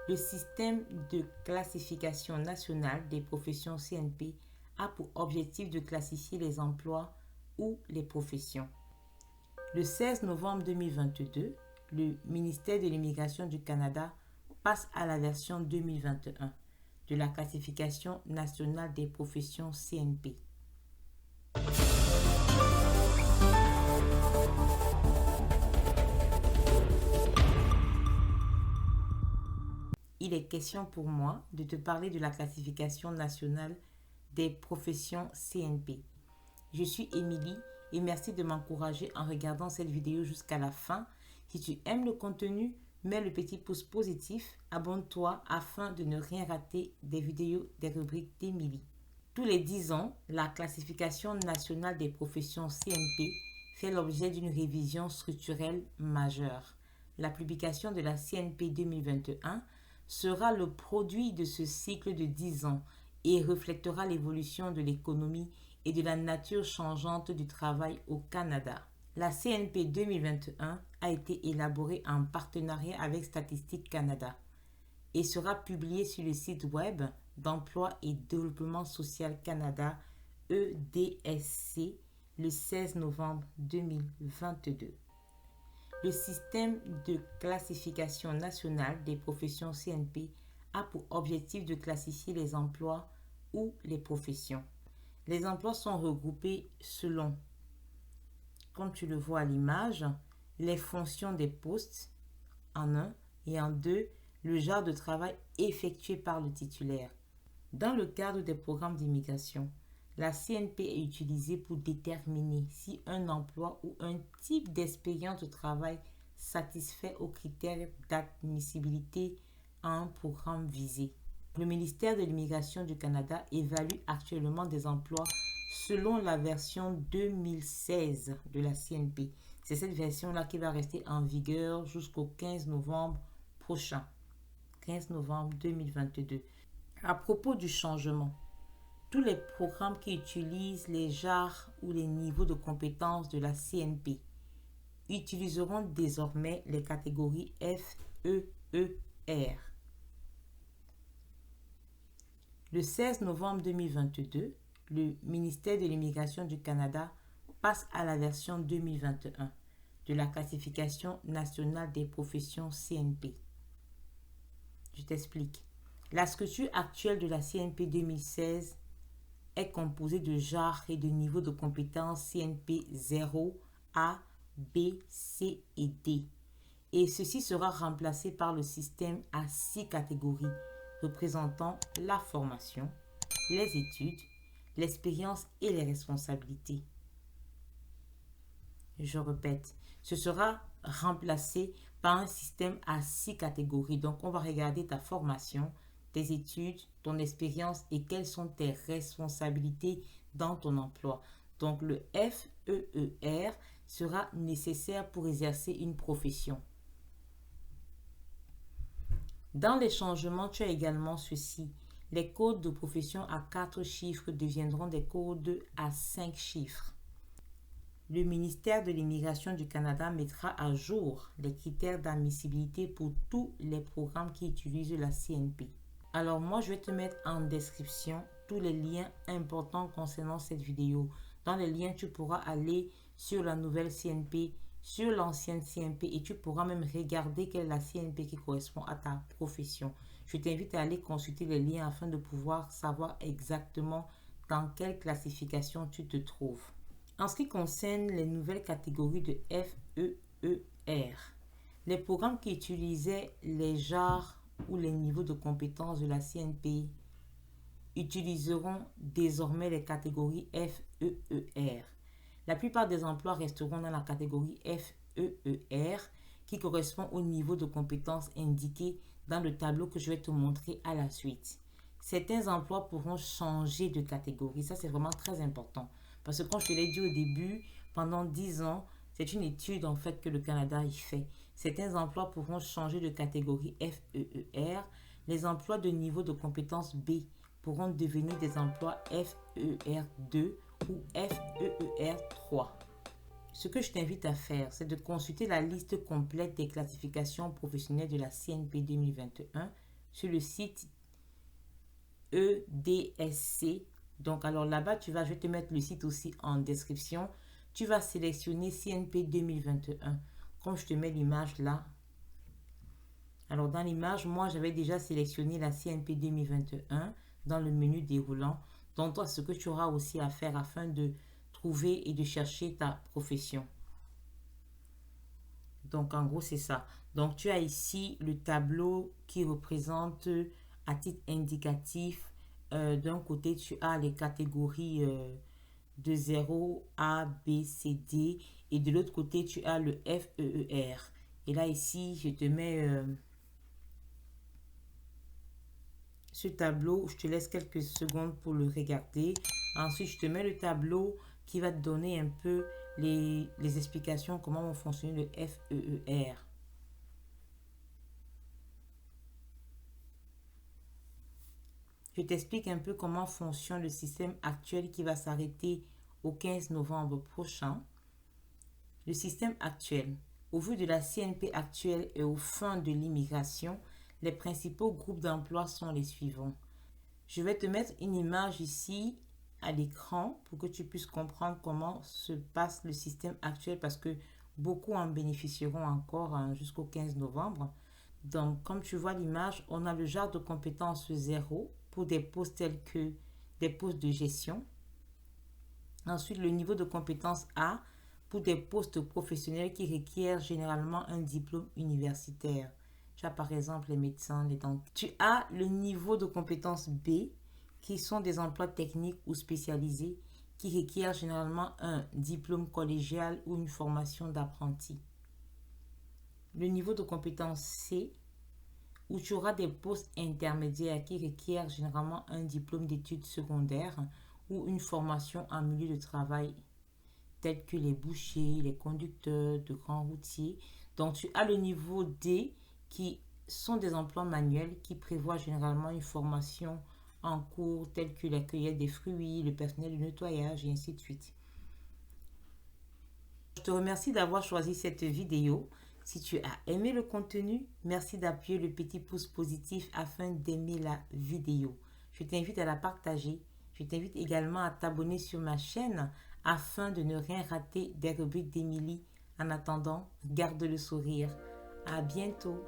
Le système de classification nationale des professions CNP a pour objectif de classifier les emplois ou les professions. Le 16 novembre 2022, le ministère de l'Immigration du Canada passe à la version 2021 de la classification nationale des professions CNP. Il est question pour moi de te parler de la classification nationale des professions CNP. Je suis Émilie et merci de m'encourager en regardant cette vidéo jusqu'à la fin. Si tu aimes le contenu, mets le petit pouce positif, abonne-toi afin de ne rien rater des vidéos des rubriques d'Émilie. Tous les 10 ans, la classification nationale des professions CNP fait l'objet d'une révision structurelle majeure. La publication de la CNP 2021 sera le produit de ce cycle de 10 ans et reflétera l'évolution de l'économie et de la nature changeante du travail au Canada. La CNP 2021 a été élaborée en partenariat avec Statistique Canada et sera publiée sur le site web d'Emploi et Développement Social Canada, EDSC, le 16 novembre 2022. Le système de classification nationale des professions CNP a pour objectif de classifier les emplois ou les professions. Les emplois sont regroupés selon, comme tu le vois à l'image, les fonctions des postes en 1 et en 2, le genre de travail effectué par le titulaire. Dans le cadre des programmes d'immigration, la CNP est utilisée pour déterminer si un emploi ou un type d'expérience de travail satisfait aux critères d'admissibilité à un programme visé. Le ministère de l'Immigration du Canada évalue actuellement des emplois selon la version 2016 de la CNP. C'est cette version-là qui va rester en vigueur jusqu'au 15 novembre prochain. 15 novembre 2022. À propos du changement, tous les programmes qui utilisent les genres ou les niveaux de compétences de la CNP utiliseront désormais les catégories F, E, E, R. Le 16 novembre 2022, le ministère de l'Immigration du Canada passe à la version 2021 de la classification nationale des professions CNP. Je t'explique. La structure actuelle de la CNP 2016 est composée de genres et de niveaux de compétences CNP 0, A, B, C et D. Et ceci sera remplacé par le système à 6 catégories représentant la formation, les études, l'expérience et les responsabilités. Je répète, ce sera remplacé par un système à 6 catégories. Donc, on va regarder ta formation, tes études, ton expérience et quelles sont tes responsabilités dans ton emploi. Donc, le FEER sera nécessaire pour exercer une profession. Dans les changements, tu as également ceci. Les codes de profession à 4 chiffres deviendront des codes à 5 chiffres. Le ministère de l'Immigration du Canada mettra à jour les critères d'admissibilité pour tous les programmes qui utilisent la CNP. Alors moi, je vais te mettre en description tous les liens importants concernant cette vidéo. Dans les liens, tu pourras aller sur la nouvelle CNP, sur l'ancienne CNP et tu pourras même regarder quelle est la CNP qui correspond à ta profession. Je t'invite à aller consulter les liens afin de pouvoir savoir exactement dans quelle classification tu te trouves. En ce qui concerne les nouvelles catégories de FEER, les programmes qui utilisaient les genres ou les niveaux de compétences de la CNP utiliseront désormais les catégories FEER. La plupart des emplois resteront dans la catégorie FEER qui correspond au niveau de compétences indiqué dans le tableau que je vais te montrer à la suite. Certains emplois pourront changer de catégorie. Ça, c'est vraiment très important. Parce que comme je te l'ai dit au début, pendant 10 ans, c'est une étude en fait que le Canada y fait. Certains emplois pourront changer de catégorie FEER. Les emplois de niveau de compétence B pourront devenir des emplois FEER2 ou FEER3. Ce que je t'invite à faire, c'est de consulter la liste complète des classifications professionnelles de la CNP 2021 sur le site EDSC. Donc, alors là-bas, je vais te mettre le site aussi en description. Tu vas sélectionner CNP 2021. Comme je te mets l'image là. Alors, dans l'image, moi, j'avais déjà sélectionné la CNP 2021 dans le menu déroulant. Donc, toi, ce que tu auras aussi à faire afin de trouver et de chercher ta profession. Donc, en gros, c'est ça. Donc, tu as ici le tableau qui représente à titre indicatif. D'un côté, tu as les catégories de 0, A, B, C, D. Et de l'autre côté, tu as le F, E, E, R. Et là, ici, je te mets ce tableau. Je te laisse quelques secondes pour le regarder. Ensuite, je te mets le tableau qui va te donner un peu les explications, comment vont fonctionner le F, E, E, R. Je t'explique un peu comment fonctionne le système actuel qui va s'arrêter au 15 novembre prochain. Le système actuel. Au vu de la CNP actuelle et au fin de l'immigration, les principaux groupes d'emploi sont les suivants. Je vais te mettre une image ici à l'écran pour que tu puisses comprendre comment se passe le système actuel parce que beaucoup en bénéficieront encore jusqu'au 15 novembre. Donc, comme tu vois l'image, on a le genre de compétences 0 pour des postes tels que des postes de gestion. Ensuite, le niveau de compétence A pour des postes professionnels qui requièrent généralement un diplôme universitaire. Tu as par exemple les médecins, les dentistes. Tu as le niveau de compétence B qui sont des emplois techniques ou spécialisés qui requièrent généralement un diplôme collégial ou une formation d'apprenti. Le niveau de compétence C où tu auras des postes intermédiaires qui requièrent généralement un diplôme d'études secondaires ou une formation en milieu de travail, tels que les bouchers, les conducteurs de grands routiers. Donc, tu as le niveau D qui sont des emplois manuels qui prévoient généralement une formation en cours, tels que la cueillette des fruits, le personnel de nettoyage et ainsi de suite. Je te remercie d'avoir choisi cette vidéo. Si tu as aimé le contenu, merci d'appuyer le petit pouce positif afin d'aimer la vidéo. Je t'invite à la partager. Je t'invite également à t'abonner sur ma chaîne afin de ne rien rater des rubriques d'Emilie. En attendant, garde le sourire. À bientôt.